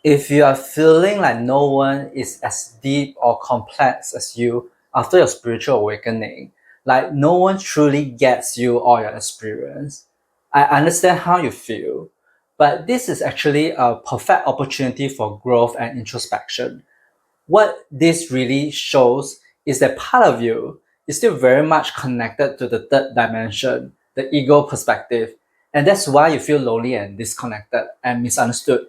If you are feeling like no one is as deep or complex as you after your spiritual awakening, like no one truly gets you or your experience, I understand how you feel, but this is actually a perfect opportunity for growth and introspection. What this really shows is that part of you is still very much connected to the third dimension, the ego perspective, and that's why you feel lonely and disconnected and misunderstood.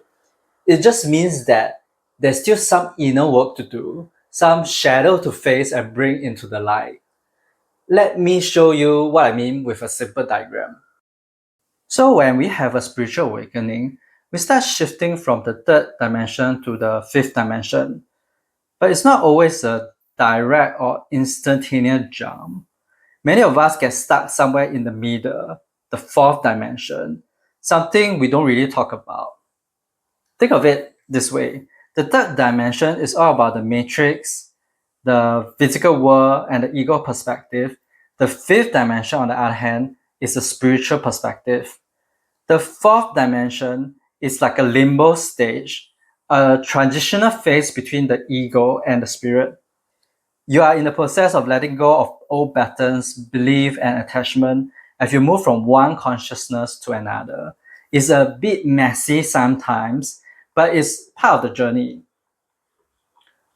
It just means that there's still some inner work to do, some shadow to face and bring into the light. Let me show you what I mean with a simple diagram. So when we have a spiritual awakening, we start shifting from the third dimension to the fifth dimension. But it's not always a direct or instantaneous jump. Many of us get stuck somewhere in the middle, the fourth dimension, something we don't really talk about. Think of it this way. The third dimension is all about the matrix, the physical world, and the ego perspective. The fifth dimension, on the other hand, is the spiritual perspective. The fourth dimension is like a limbo stage, a transitional phase between the ego and the spirit. You are in the process of letting go of old patterns, belief, and attachment as you move from one consciousness to another. It's a bit messy sometimes, but it's part of the journey.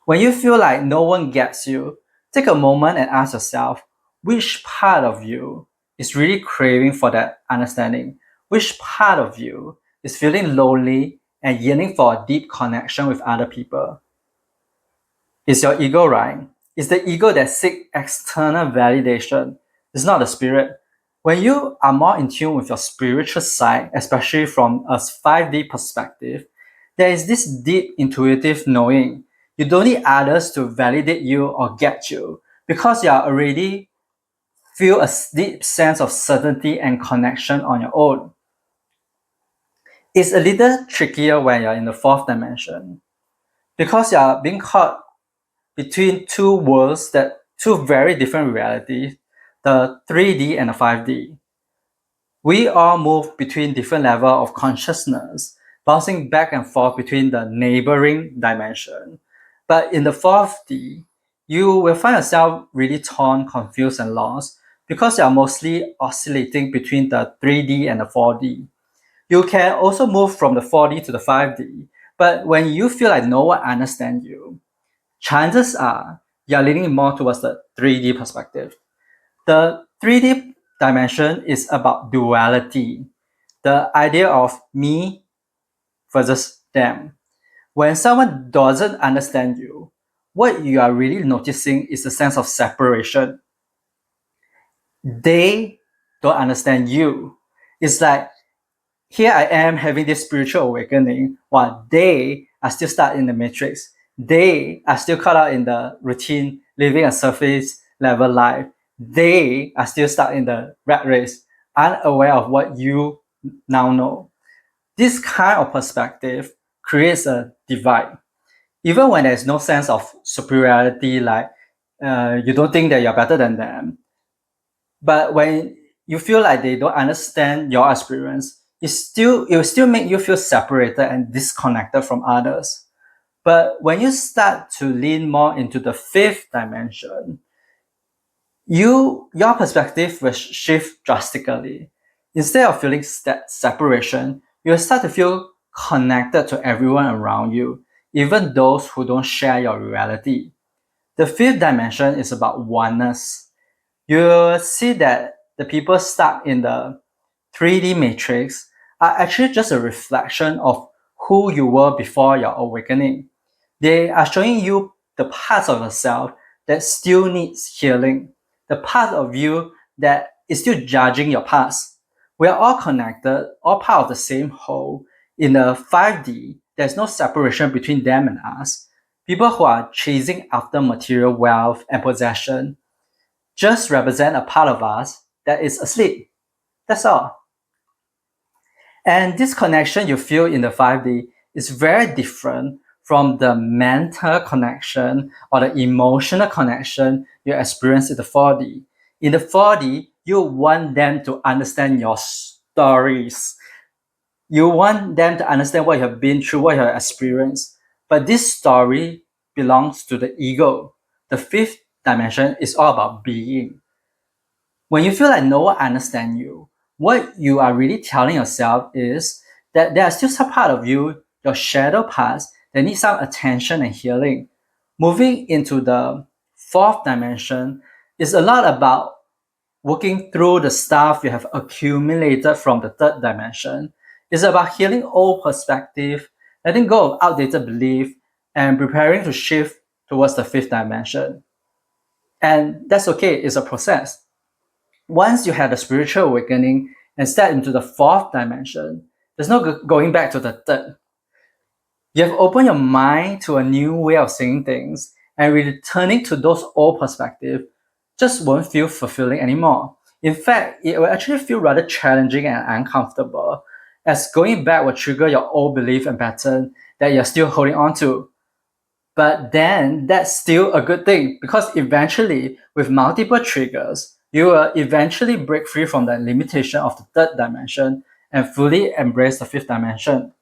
When you feel like no one gets you, take a moment and ask yourself which part of you is really craving for that understanding? Which part of you is feeling lonely and yearning for a deep connection with other people? It's your ego, right? It's the ego that seeks external validation. It's not the spirit. When you are more in tune with your spiritual side, especially from a 5D perspective, there is this deep intuitive knowing. You don't need others to validate you or get you because you are already feel a deep sense of certainty and connection on your own. It's a little trickier when you're in the fourth dimension because you are being caught between two worlds, that two very different realities, the 3D and the 5D. We all move between different levels of consciousness, bouncing back and forth between the neighboring dimension. But in the 4D, you will find yourself really torn, confused, and lost because you are mostly oscillating between the 3D and the 4D. You can also move from the 4D to the 5D, but when you feel like no one understands you, chances are you're leaning more towards the 3D perspective. The 3D dimension is about duality, the idea of me versus them. When someone doesn't understand you, what you are really noticing is a sense of separation. They don't understand you. It's like, here I am having this spiritual awakening while they are still stuck in the matrix. They are still caught up in the routine, living a surface level life. They are still stuck in the rat race, unaware of what you now know. This kind of perspective creates a divide. Even when there's no sense of superiority, like you don't think that you're better than them, but when you feel like they don't understand your experience, it will still make you feel separated and disconnected from others. But when you start to lean more into the fifth dimension, your perspective will shift drastically. Instead of feeling separation, you'll start to feel connected to everyone around you, even those who don't share your reality. The fifth dimension is about oneness. You'll see that the people stuck in the 3D matrix are actually just a reflection of who you were before your awakening. They are showing you the parts of yourself that still needs healing, the part of you that is still judging your past. We are all connected, all part of the same whole. In the 5D, there's no separation between them and us. People who are chasing after material wealth and possession just represent a part of us that is asleep. That's all. And this connection you feel in the 5D is very different from the mental connection or the emotional connection you experience in the 4D. In the 4D, you want them to understand your stories. You want them to understand what you have been through, what you have experienced. But this story belongs to the ego. The fifth dimension is all about being. When you feel like no one understands you, what you are really telling yourself is that there are still some part of you, your shadow past, that need some attention and healing. Moving into the fourth dimension is a lot about working through the stuff you have accumulated from the third dimension. It's about healing old perspective, letting go of outdated belief, and preparing to shift towards the fifth dimension. And that's okay, it's a process. Once you have the spiritual awakening and step into the fourth dimension, there's no going back to the third. You have opened your mind to a new way of seeing things, and returning to those old perspectives just won't feel fulfilling anymore. In fact, it will actually feel rather challenging and uncomfortable, as going back will trigger your old belief and pattern that you're still holding on to. But then that's still a good thing because eventually, with multiple triggers, you will eventually break free from the limitation of the third dimension and fully embrace the fifth dimension.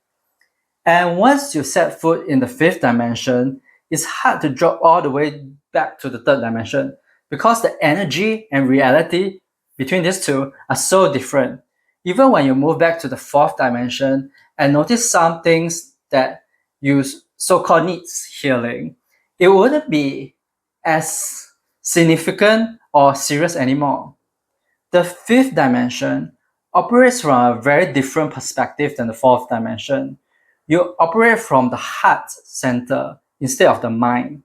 And once you set foot in the fifth dimension, it's hard to drop all the way back to the third dimension because the energy and reality between these two are so different. Even when you move back to the fourth dimension and notice some things that you so-called needs healing, it wouldn't be as significant or serious anymore. The fifth dimension operates from a very different perspective than the fourth dimension. You operate from the heart center instead of the mind.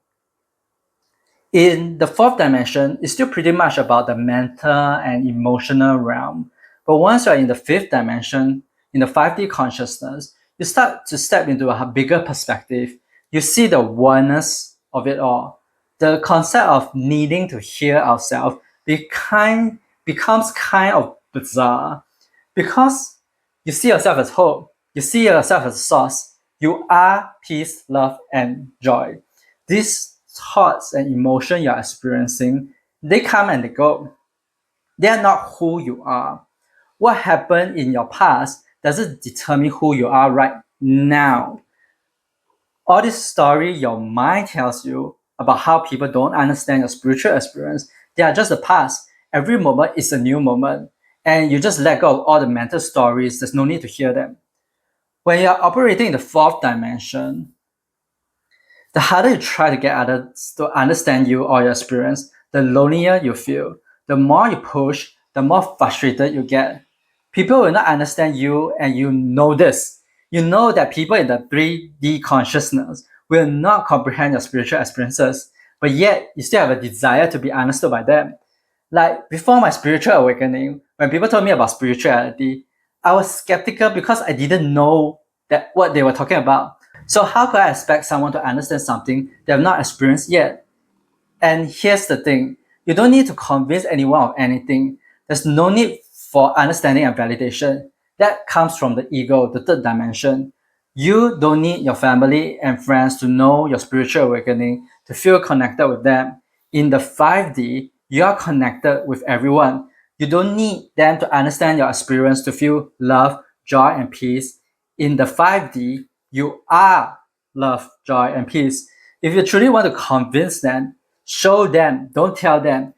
In the fourth dimension, it's still pretty much about the mental and emotional realm. But once you're in the fifth dimension, in the 5D consciousness, you start to step into a bigger perspective. You see the oneness of it all. The concept of needing to heal ourselves becomes kind of bizarre because you see yourself as hope, you see yourself as source. You are peace, love, and joy. These thoughts and emotions you're experiencing, they come and they go. They are not who you are. What happened in your past doesn't determine who you are right now. All this story your mind tells you about how people don't understand your spiritual experience, they are just the past. Every moment is a new moment. And you just let go of all the mental stories. There's no need to hear them. When you're operating in the fourth dimension, the harder you try to get others to understand you or your experience, the lonelier you feel. The more you push, the more frustrated you get. People will not understand you, and you know this. You know that people in the 3D consciousness will not comprehend your spiritual experiences, but yet you still have a desire to be understood by them. Like before my spiritual awakening, when people told me about spirituality, I was skeptical because I didn't know that what they were talking about. So how could I expect someone to understand something they have not experienced yet? And here's the thing, you don't need to convince anyone of anything. There's no need for understanding and validation. That comes from the ego, the third dimension. You don't need your family and friends to know your spiritual awakening, to feel connected with them. In the 5D, you are connected with everyone. You don't need them to understand your experience to feel love, joy, and peace. In the 5D, you are love, joy, and peace. If you truly want to convince them, show them, don't tell them.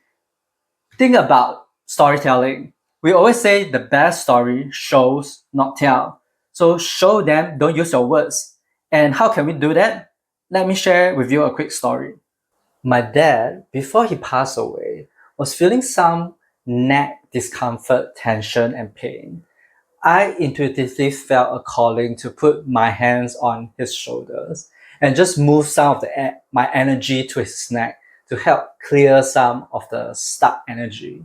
Think about storytelling. We always say the best story shows, not tell. So show them, don't use your words. And how can we do that? Let me share with you a quick story. My dad, before he passed away, was feeling some neck discomfort, tension, and pain. I intuitively felt a calling to put my hands on his shoulders and just move some of my energy to his neck to help clear some of the stuck energy.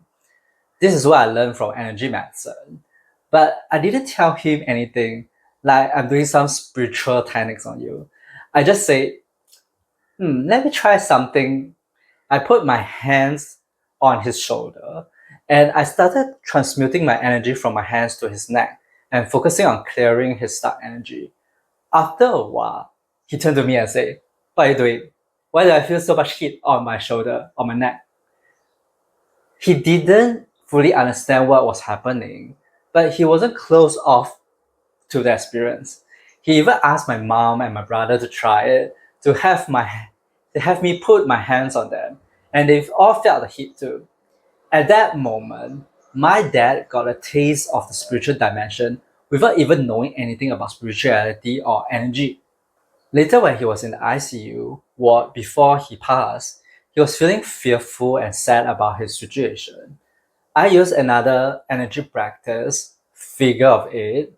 This is what I learned from energy medicine. But I didn't tell him anything like I'm doing some spiritual techniques on you. I just say, let me try something. I put my hands on his shoulder and I started transmuting my energy from my hands to his neck and focusing on clearing his stuck energy. After a while, he turned to me and said, "What are you doing? Why do I feel so much heat on my shoulder, on my neck?" He didn't fully understand what was happening, but he wasn't closed off to the experience. He even asked my mom and my brother to try it, to have me put my hands on them, and they've all felt the heat too. At that moment, my dad got a taste of the spiritual dimension without even knowing anything about spirituality or energy. Later, when he was in the ICU ward before he passed, he was feeling fearful and sad about his situation. I used another energy practice, figure of eight,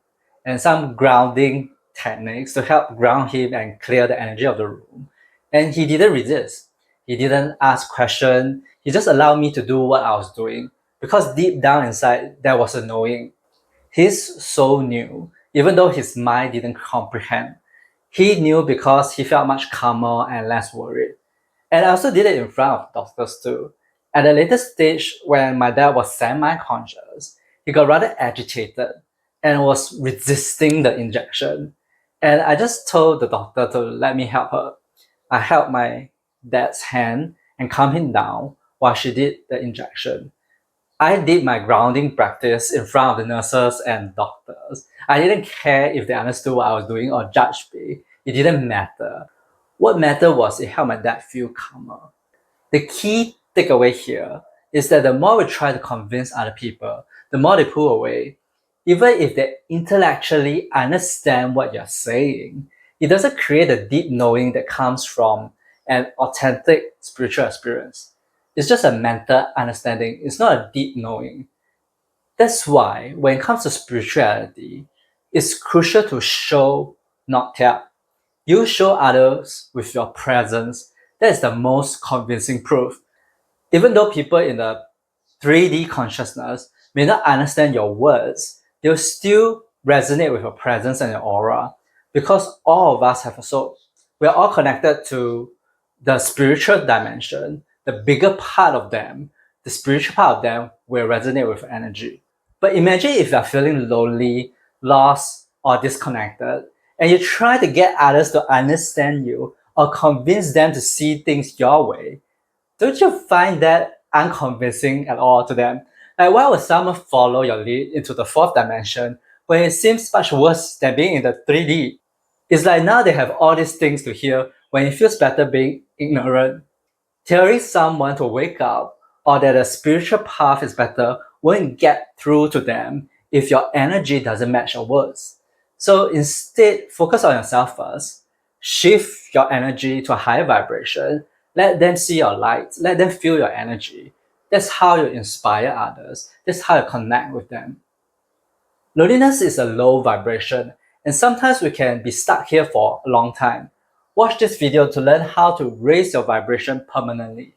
and some grounding techniques to help ground him and clear the energy of the room. And he didn't resist. He didn't ask questions. He just allowed me to do what I was doing because deep down inside there was a knowing. His soul knew, even though his mind didn't comprehend. He knew because he felt much calmer and less worried. And I also did it in front of doctors too. At a later stage, when my dad was semi-conscious, he got rather agitated and was resisting the injection. And I just told the doctor to let me help her. I held my dad's hand and calmed him down while she did the injection. I did my grounding practice in front of the nurses and doctors. I didn't care if they understood what I was doing or judged me. It didn't matter. What mattered was it helped my dad feel calmer. The key takeaway here is that the more we try to convince other people, the more they pull away. Even if they intellectually understand what you're saying, it doesn't create a deep knowing that comes from an authentic spiritual experience. It's just a mental understanding, it's not a deep knowing. That's why, when it comes to spirituality, it's crucial to show, not tell. You show others with your presence. That is the most convincing proof. Even though people in the 3D consciousness may not understand your words, they'll still resonate with your presence and your aura because all of us have a soul. We're all connected to the spiritual dimension, the bigger part of them, the spiritual part of them will resonate with energy. But imagine if you're feeling lonely, lost, or disconnected, and you try to get others to understand you or convince them to see things your way. Don't you find that unconvincing at all to them? Like, why would someone follow your lead into the fourth dimension when it seems much worse than being in the 3D? It's like now they have all these things to hear when it feels better being ignorant. Telling someone to wake up or that a spiritual path is better won't get through to them if your energy doesn't match your words. So instead, focus on yourself first. Shift your energy to a higher vibration. Let them see your light. Let them feel your energy. That's how you inspire others. That's how you connect with them. Loneliness is a low vibration, and sometimes we can be stuck here for a long time. Watch this video to learn how to raise your vibration permanently.